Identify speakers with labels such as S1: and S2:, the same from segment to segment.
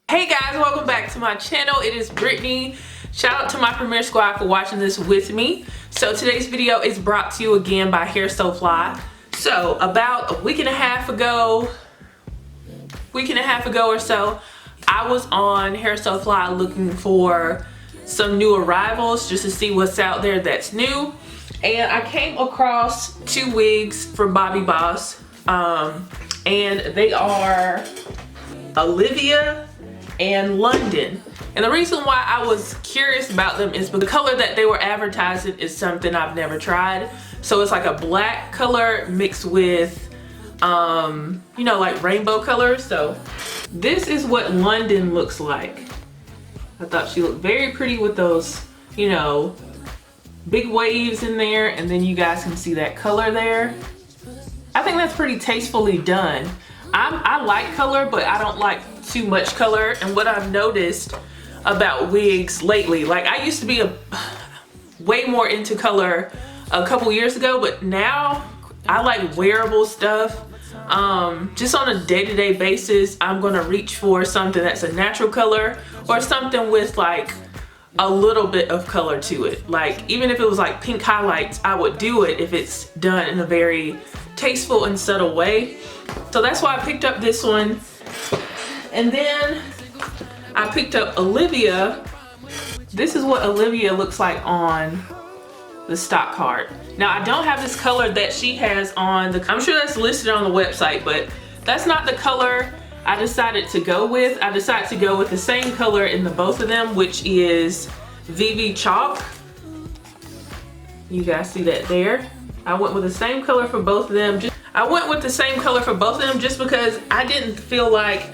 S1: Hey guys, welcome back to my channel. It is Brittany. Shout out to my Premiere Squad for watching this with me. So today's video is brought to you again by HairsoFly. So about a week and a half ago or so, I was on HairsoFly looking for some new arrivals just to see what's out there that's new. And I came across two wigs from Bobbi Boss. And they are Olivia and London. And the reason why I was curious about them is because the color that they were advertising is something I've never tried. So it's like a black color mixed with you know, like rainbow colors. So this is what London looks like. I thought she looked very pretty with those, you know, big waves in there, and then you guys can see that color there. I think that's pretty tastefully done. I like color, but I don't like too much color. And what I've noticed about wigs lately, like I used to be way more into color a couple years ago, but now I like wearable stuff. Just on a day-to-day basis, I'm gonna reach for something that's a natural color or something with like a little bit of color to it. Like even if it was like pink highlights, I would do it if it's done in a very tasteful and subtle way. So that's why I picked up this one. And then I picked up Olivia. This is what Olivia looks like on the stock card. Now I don't have this color that she has on the, I'm sure that's listed on the website, but that's not the color I decided to go with. I decided to go with the same color in the both of them, which is VIVI Chalk. You guys see that there? I went with the same color for both of them. I went with the same color for both of them just because I didn't feel like,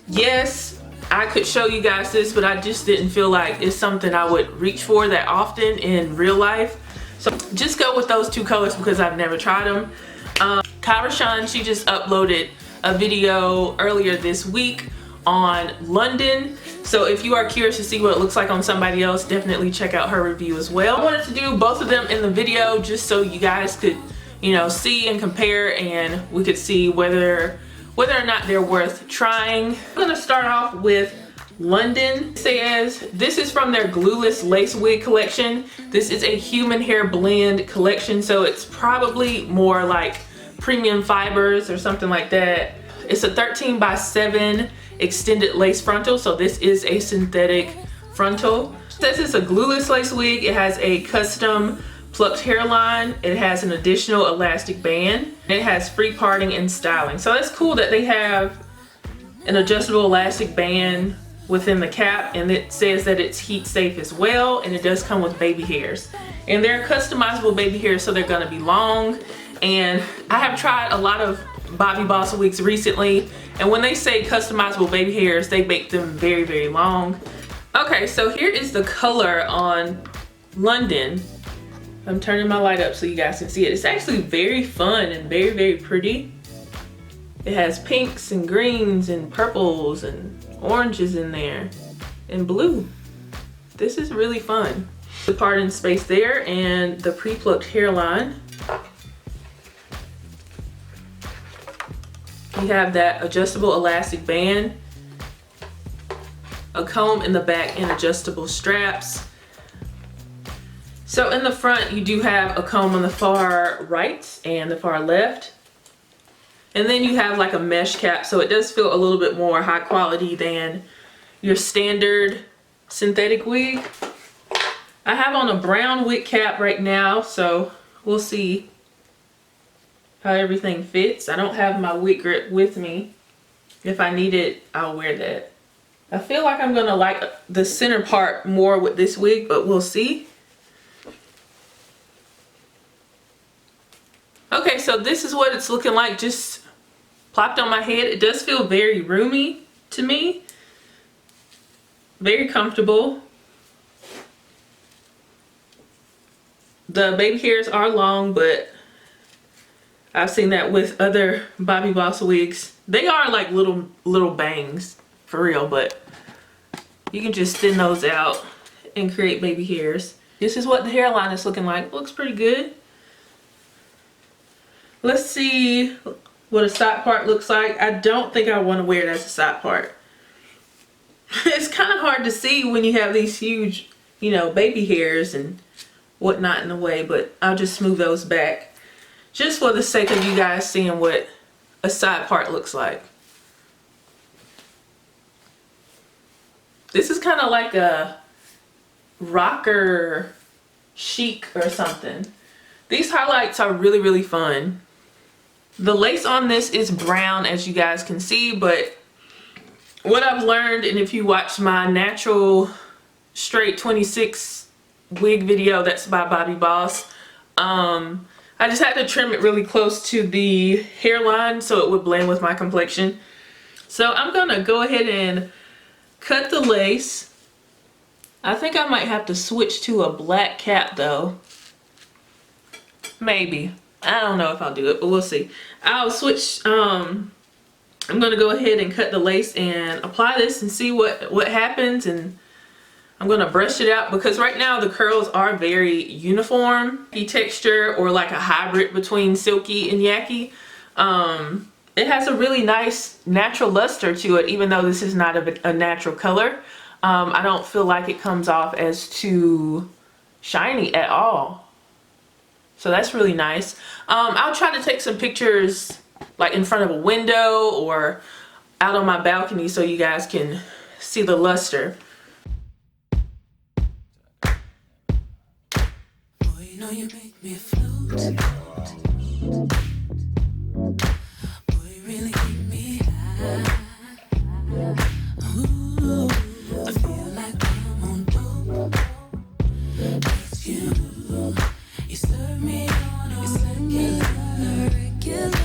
S1: yes, I could show you guys this, but I just didn't feel like it's something I would reach for that often in real life. So just go with those two colors because I've never tried them. Kyra, she just uploaded a video earlier this week on London. So if you are curious to see what it looks like on somebody else, definitely check out her review as well. I wanted to do both of them in the video just so you guys could, you know, see and compare, and we could see whether or not they're worth trying. I'm gonna start off with London. It says this is from their glueless lace wig collection. This is a human hair blend collection, so it's probably more like premium fibers or something like that. It's a 13x7 extended lace frontal, so this is a synthetic frontal. It says it's a glueless lace wig. It has a custom plucked hairline. It has an additional elastic band. It has free parting and styling. So it's cool that they have an adjustable elastic band within the cap, and it says that it's heat safe as well, and it does come with baby hairs. And they're customizable baby hairs, so they're gonna be long. And I have tried a lot of Bobbi Boss wigs recently, and when they say customizable baby hairs, they make them very, very long. Okay, so here is the color on London. I'm turning my light up so you guys can see it. It's actually very fun and very, very pretty. It has pinks and greens and purples and oranges in there and blue. This is really fun. The parting space there and the pre-plucked hairline. You have that adjustable elastic band, a comb in the back, and adjustable straps. So in the front, you do have a comb on the far right and the far left. And then you have like a mesh cap, so it does feel a little bit more high quality than your standard synthetic wig. I have on a brown wig cap right now, so we'll see how everything fits. I don't have my wig grip with me. If I need it, I'll wear that. I feel like I'm gonna like the center part more with this wig, but we'll see. Okay, so this is what it's looking like just plopped on my head. It does feel very roomy to me. Very comfortable. The baby hairs are long, but I've seen that with other Bobbi Boss wigs. They are like little bangs for real, but you can just thin those out and create baby hairs. This is what the hairline is looking like. Looks pretty good. Let's see what a side part looks like. I don't think I want to wear it as a side part. It's kind of hard to see when you have these huge, you know, baby hairs and whatnot in the way, but I'll just smooth those back just for the sake of you guys seeing what a side part looks like. This is kind of like a rocker chic or something. These highlights are really, really fun. The lace on this is brown, as you guys can see, but what I've learned, and if you watch my natural straight 26 wig video that's by Bobbi Boss, I just had to trim it really close to the hairline so it would blend with my complexion. So I'm gonna go ahead and cut the lace. I think I might have to switch to a black cap though. Maybe. I don't know if I'll do it, but we'll see. I'll switch. I'm gonna go ahead and cut the lace and apply this and see what happens, and I'm gonna brush it out because right now the curls are very uniform texture, or like a hybrid between silky and yaki. It has a really nice natural luster to it, even though this is not a natural color. I don't feel like it comes off as too shiny at all. So that's really nice. I'll try to take some pictures like in front of a window or out on my balcony so you guys can see the luster.
S2: Boy, you know you make me float. Boy, you really keep me high. Ooh, I feel like I'm on dope. It's you. You serve me on a regular.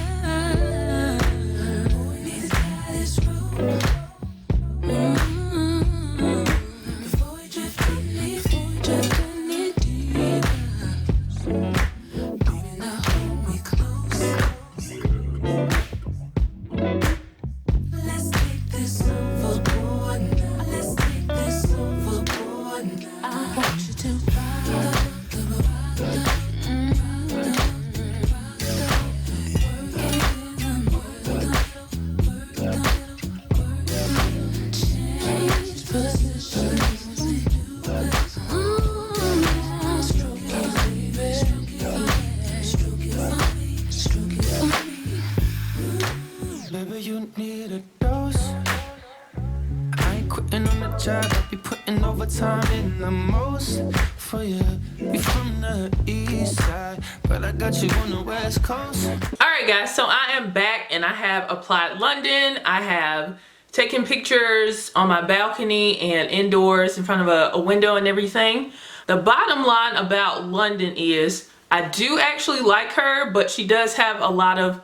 S2: Boy, need to tie this rope. Before we drift any deeper. Baby, now hold me close. Let's take this overboard now. Let's take this overboard now. I want you to ride. Baby, you need a dose. I ain't quitting on the job. I be putting overtime in the most for you. We from the east side, but I got you on the west coast.
S1: Alright guys, so I am back and I have applied London. I have taken pictures on my balcony and indoors in front of a window and everything. The bottom line about London is I do actually like her, but she does have a lot of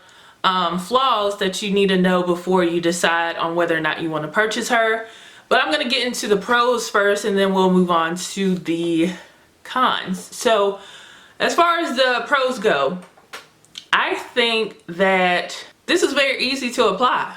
S1: flaws that you need to know before you decide on whether or not you want to purchase her. But I'm going to get into the pros first and then we'll move on to the cons. So as far as the pros go, I think that this is very easy to apply.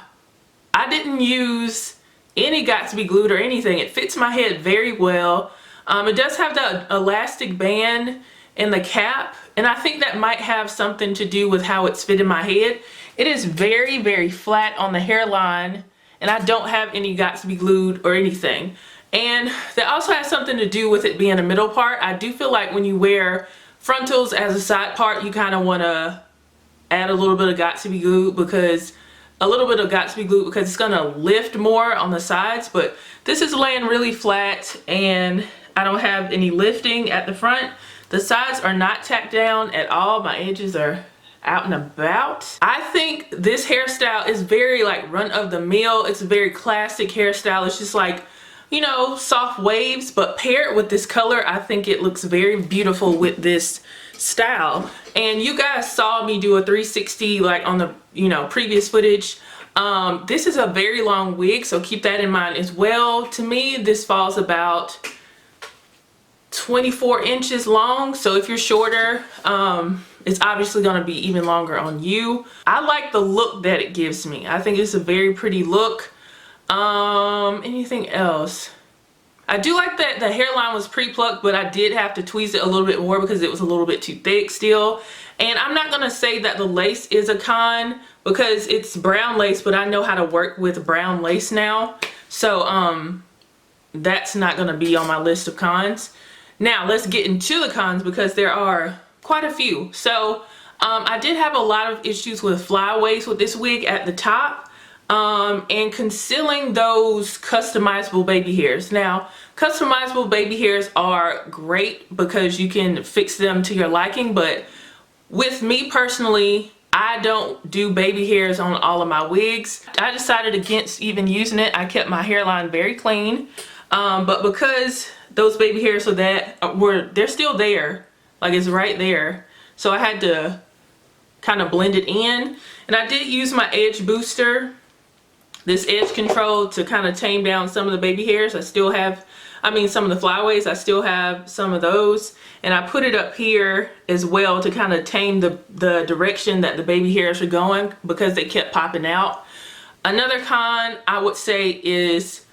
S1: I didn't use any Got2b glued or anything. It fits my head very well. It does have the elastic band in the cap, and I think that might have something to do with how it's fitting my head. It is very, very flat on the hairline, and I don't have any Got2b glued or anything. And that also has something to do with it being a middle part. I do feel like when you wear frontals as a side part, you kind of want to add a little bit of Got2b glue because it's gonna lift more on the sides, but this is laying really flat and I don't have any lifting at the front. The sides are not tacked down at all. My edges are out and about. I think this hairstyle is very like run of the mill. It's a very classic hairstyle. It's just like, you know, soft waves, but paired with this color, I think it looks very beautiful with this style. And you guys saw me do a 360 like on the, you know, previous footage. This is a very long wig, so keep that in mind as well. To me, this falls about 24 inches long, so if you're shorter, it's obviously going to be even longer on you. I like the look that it gives me. I think it's a very pretty look. Anything else? I do like that the hairline was pre-plucked, but I did have to tweeze it a little bit more because it was a little bit too thick still. And I'm not going to say that the lace is a con because it's brown lace, but I know how to work with brown lace now. So that's not going to be on my list of cons. Now let's get into the cons because there are quite a few. So I did have a lot of issues with flyaways with this wig at the top. And concealing those customizable baby hairs. Now, customizable baby hairs are great because you can fix them to your liking, but with me personally, I don't do baby hairs on all of my wigs. I decided against even using it. I kept my hairline very clean, but because those baby hairs they're still there, like it's right there, so I had to kind of blend it in. And I did use my edge booster, this edge control, to kind of tame down some of the baby hairs. I still have, some of the flyaways, I still have some of those. And I put it up here as well to kind of tame the direction that the baby hairs are going because they kept popping out. Another con I would say is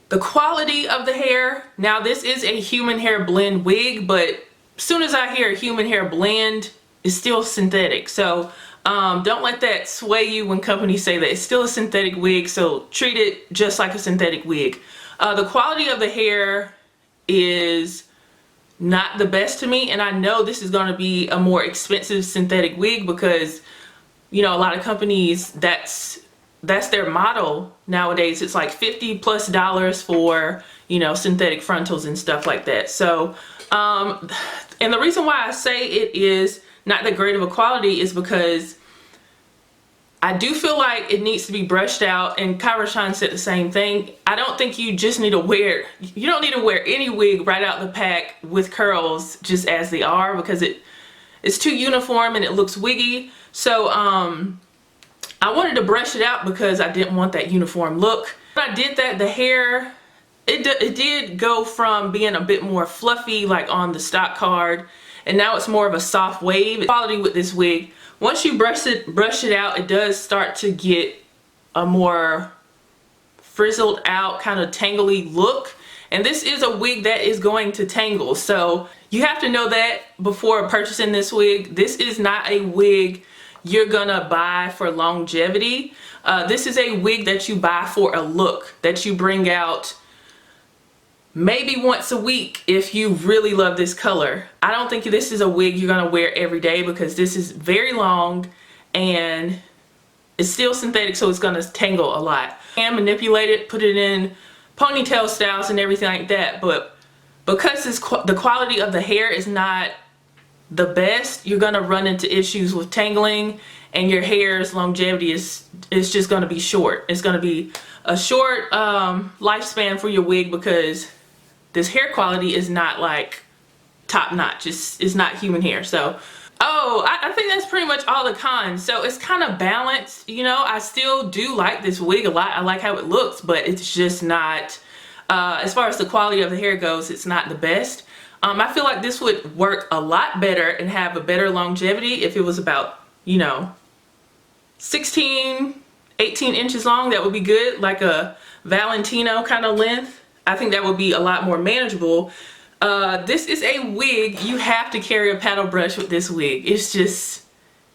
S1: the quality of the hair. Now this is a human hair blend wig, but as soon as I hear human hair blend, it's still synthetic. So don't let that sway you when companies say that it's still a synthetic wig, so treat it just like a synthetic wig. The quality of the hair is not the best to me, and I know this is going to be a more expensive synthetic wig because, you know, a lot of companies, that's their model nowadays. It's like $50+ for, you know, synthetic frontals and stuff like that. So, and the reason why I say it is not that great of a quality is because I do feel like it needs to be brushed out, and Kyra Sean said the same thing. I don't think you just need to wear, you don't need to wear any wig right out the pack with curls just as they are, because it's too uniform and it looks wiggy. So I wanted to brush it out because I didn't want that uniform look. When I did that, the hair, it did go from being a bit more fluffy like on the stock card, and now it's more of a soft wave. Quality with this wig, once you brush it out, it does start to get a more frizzled out, kind of tangly look. And this is a wig that is going to tangle. So you have to know that before purchasing this wig. This is not a wig you're gonna buy for longevity. This is a wig that you buy for a look that you bring out maybe once a week if you really love this color. I don't think this is a wig you're gonna wear every day because this is very long and it's still synthetic, so it's gonna tangle a lot. And manipulate it, put it in ponytail styles and everything like that, but because the quality of the hair is not the best, you're gonna run into issues with tangling, and your hair's longevity is just gonna be short. It's gonna be a short lifespan for your wig because this hair quality is not like top notch. It's not human hair. So, I think that's pretty much all the cons. So it's kind of balanced, you know. I still do like this wig a lot. I like how it looks, but it's just not, as far as the quality of the hair goes, it's not the best. I feel like this would work a lot better and have a better longevity if it was about, you know, 16, 18 inches long. That would be good, like a Valentino kind of length. I think that would be a lot more manageable. This is a wig. You have to carry a paddle brush with this wig. It's just,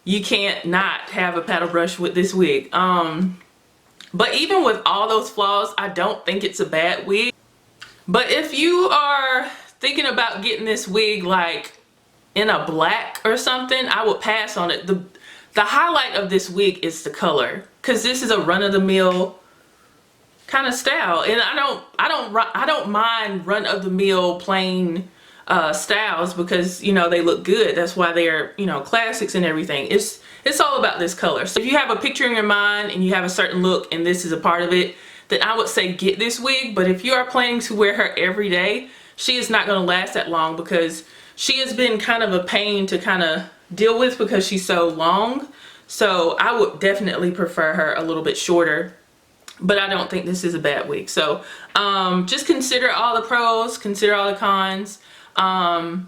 S1: you can't not have a paddle brush with this wig. But even with all those flaws, I don't think it's a bad wig. But if you are thinking about getting this wig like in a black or something, I would pass on it. The highlight of this wig is the color, because this is a run-of-the-mill kind of style, and I don't mind run-of-the-mill plain styles because, you know, they look good. That's why they're, you know, classics and everything. It's all about this color. So if you have a picture in your mind and you have a certain look and this is a part of it, then I would say get this wig. But if you are planning to wear her every day, she is not going to last that long because she has been kind of a pain to kind of deal with because she's so long. So I would definitely prefer her a little bit shorter. But I don't think this is a bad wig. So just consider all the pros, consider all the cons. I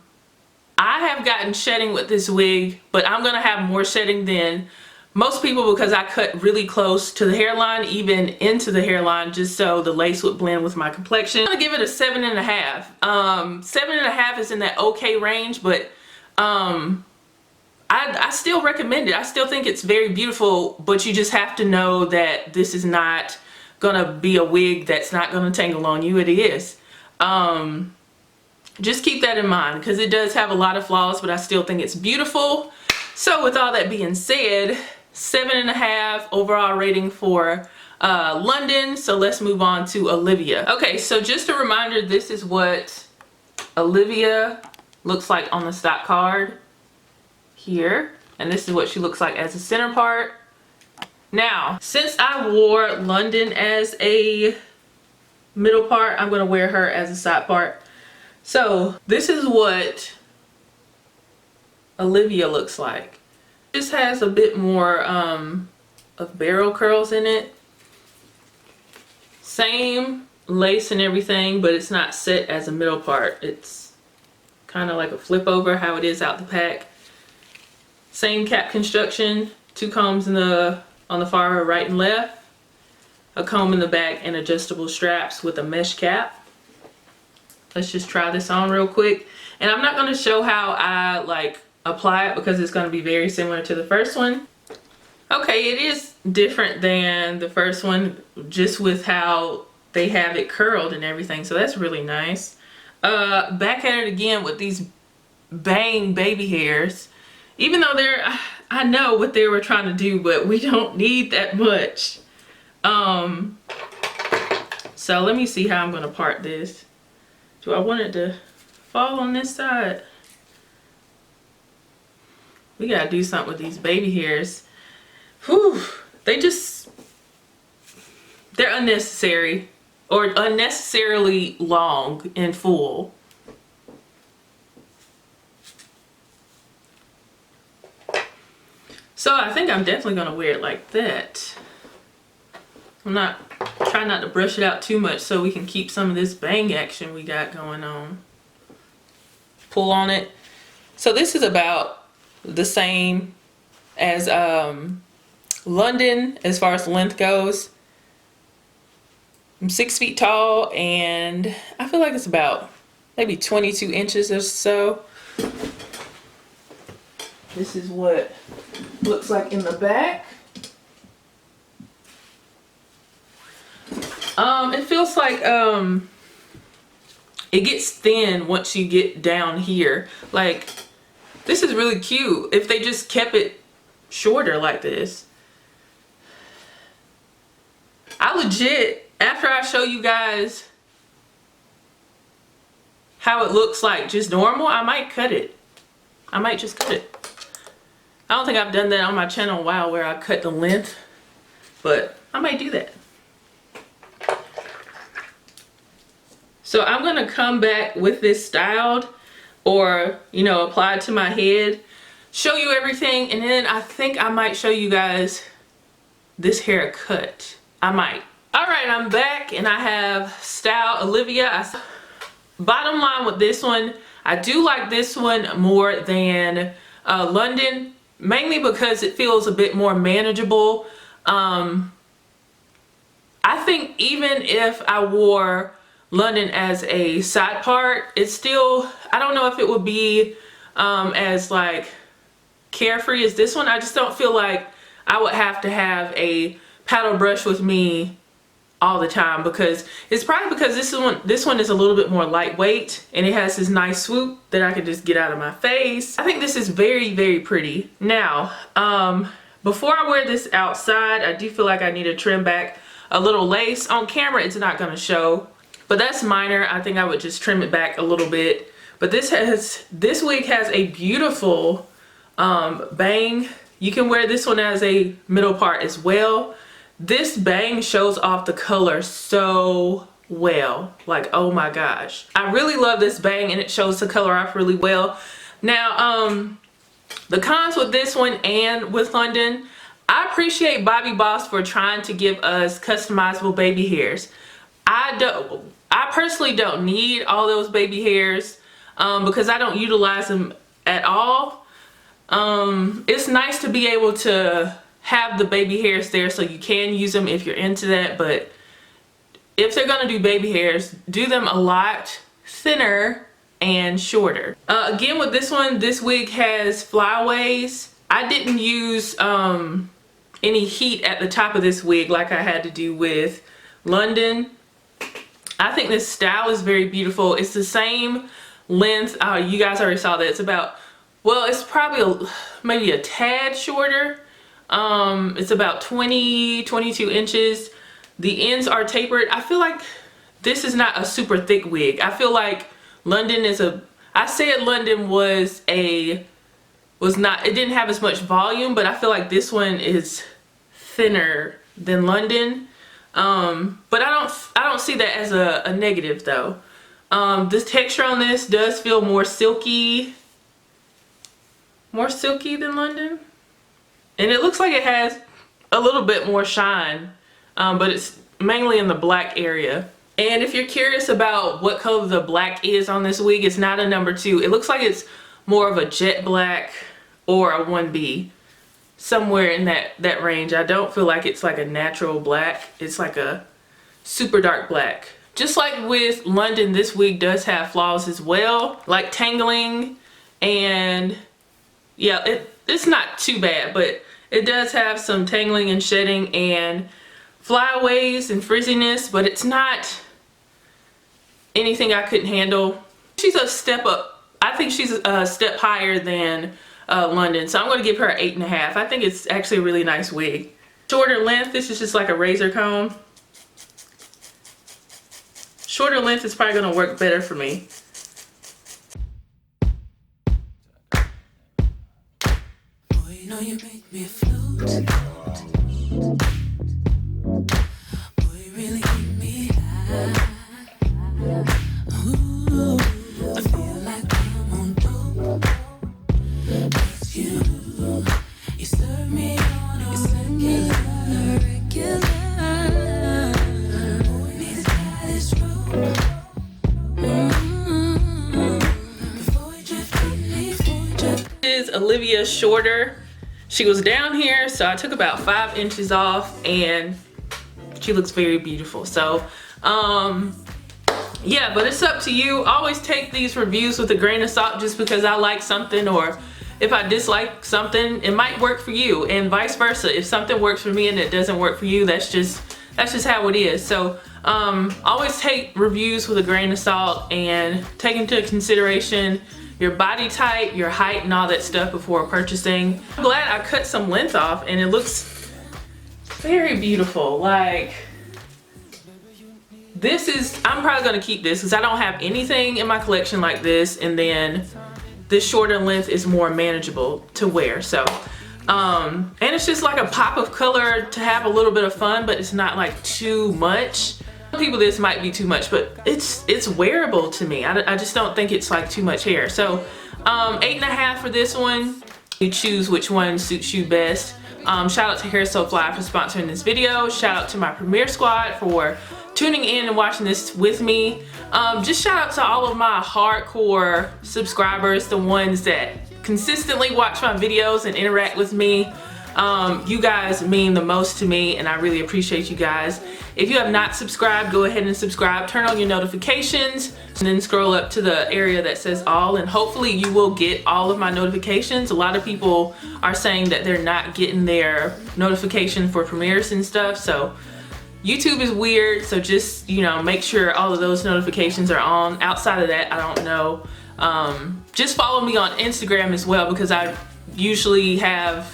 S1: have gotten shedding with this wig, but I'm going to have more shedding than most people because I cut really close to the hairline, even into the hairline, just so the lace would blend with my complexion. I'm going to give it a 7.5. 7.5 is in that okay range, but I still recommend it. I still think it's very beautiful, but you just have to know that this is not gonna be a wig that's not gonna tangle on you. It is. Just keep that in mind, because it does have a lot of flaws, but I still think it's beautiful. So with all that being said, 7.5 overall rating for London. So let's move on to Olivia. Okay, so just a reminder, this is what Olivia looks like on the stock card here, and this is what she looks like as a center part. Now, since I wore London as a middle part, I'm gonna wear her as a side part. So this is what Olivia looks like. This has a bit more of barrel curls in it. Same lace and everything, but it's not set as a middle part. It's kind of like a flip over, how it is out the pack. Same cap construction, 2 combs in on the far right and left, a comb in the back, and adjustable straps with a mesh cap. Let's just try this on real quick. And I'm not going to show how I like apply it, because it's going to be very similar to the first one. Okay, it is different than the first one, just with how they have it curled and everything. So that's really nice. Back at it again with these bang baby hairs. Even though I know what they were trying to do, but we don't need that much. So let me see how I'm going to part this. Do I want it to fall on this side? We gotta do something with these baby hairs. Whew, they're unnecessary, or unnecessarily long and full. So I think I'm definitely gonna wear it like that. Try not to brush it out too much so we can keep some of this bang action we got going on. Pull on it. So this is about the same as London as far as length goes. I'm 6 feet tall, and I feel like it's about maybe 22 inches or so. This is what it looks like in the back. It feels like it gets thin once you get down here. Like, this is really cute if they just kept it shorter like this. I legit, after I show you guys how it looks like just normal, I might cut it. I might just cut it. I don't think I've done that on my channel in a while, where I cut the length, but I might do that. So I'm gonna come back with this styled, or, you know, applied to my head, show you everything, and then I think I might show you guys this haircut. I might. All right, I'm back, and I have styled Olivia. Bottom line with this one, I do like this one more than London, mainly because it feels a bit more manageable. I think even if I wore London as a side part, it's still, I don't know if it would be as like carefree as this one. I just don't feel like I would have to have a paddle brush with me all the time, because it's probably because this one is a little bit more lightweight, and it has this nice swoop that I can just get out of my face. I think this is very, very pretty. Now, before I wear this outside, I do feel like I need to trim back a little lace. On camera, it's not going to show, but that's minor. I think I would just trim it back a little bit. But this wig has a beautiful bang. You can wear this one as a middle part as well. This bang shows off the color so well. Like, oh my gosh. I really love this bang, and it shows the color off really well. Now, the cons with this one and with London, I appreciate Bobbi Boss for trying to give us customizable baby hairs. I personally don't need all those baby hairs because I don't utilize them at all. It's nice to be able to have the baby hairs there so you can use them if you're into that, but if they're gonna do baby hairs, do them a lot thinner and shorter. Again, with this one, this wig has flyaways. I didn't use any heat at the top of this wig like I had to do with London. I think this style is very beautiful. It's the same length. You guys already saw that. It's about, well, it's probably maybe a tad shorter. It's about 22 inches. The ends are tapered. I feel like this is not a super thick wig. I feel like London is I said London was not, it didn't have as much volume, but I feel like this one is thinner than London. But I don't see that as a negative though. The texture on this does feel more silky than London. And it looks like it has a little bit more shine, but it's mainly in the black area. And if you're curious about what color the black is on this wig, it's not a number 2. It looks like it's more of a jet black or a 1B. Somewhere in that range. I don't feel like it's like a natural black. It's like a super dark black. Just like with London, this wig does have flaws as well, like tangling, and yeah, it's not too bad, but it does have some tangling and shedding and flyaways and frizziness, but it's not anything I couldn't handle. She's a step up. I think she's a step higher than London, so I'm going to give her an 8.5. I think it's actually a really nice wig. Shorter length, this is just like a razor comb. Shorter length is probably going to work better for me.
S2: Boy, you know you make me float. Boy, you really keep me high. Ooh, I feel like I'm on dope. It's you serve me on a regular. Boy, we need to try this road. Before we drift.
S1: This is Olivia shorter. She was down here, so I took about 5 inches off, and she looks very beautiful. So yeah, but it's up to you. Always take these reviews with a grain of salt. Just because I like something or if I dislike something, it might work for you, and vice versa. If something works for me and it doesn't work for you, that's just how it is. So always take reviews with a grain of salt and take into consideration your body type, your height, and all that stuff before purchasing. I'm glad I cut some length off, and it looks very beautiful. Like, this is, I'm probably gonna keep this because I don't have anything in my collection like this, and then this shorter length is more manageable to wear. So and it's just like a pop of color to have a little bit of fun, but it's not like too much. Some people, this might be too much, but it's wearable to me. I just don't think it's like too much hair. So 8.5 for this one. You choose which one suits you best. Shout out to HairsoFly for sponsoring this video. Shout out to my Premiere Squad for tuning in and watching this with me. Just shout out to all of my hardcore subscribers, the ones that consistently watch my videos and interact with me. You guys mean the most to me, and I really appreciate you guys. If you have not subscribed, go ahead and subscribe. Turn on your notifications, and then scroll up to the area that says all, and hopefully you will get all of my notifications. A lot of people are saying that they're not getting their notification for premieres and stuff, so YouTube is weird. So just, you know, make sure all of those notifications are on. Outside of that, I don't know. Just follow me on Instagram as well, because I usually have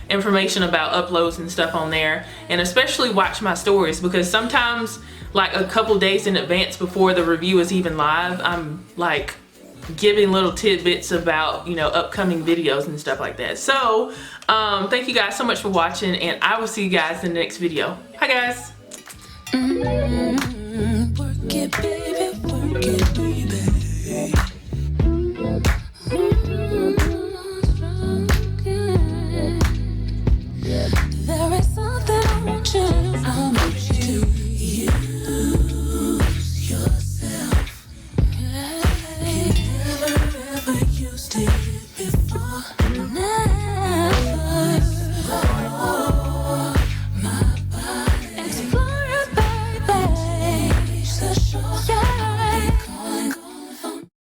S1: information about uploads and stuff on there, and especially watch my stories, because sometimes like a couple days in advance before the review is even live, I'm like giving little tidbits about, you know, upcoming videos and stuff like that. So thank you guys so much for watching, and I will see you guys in the next video. Hi guys.
S2: Work it, baby, work it.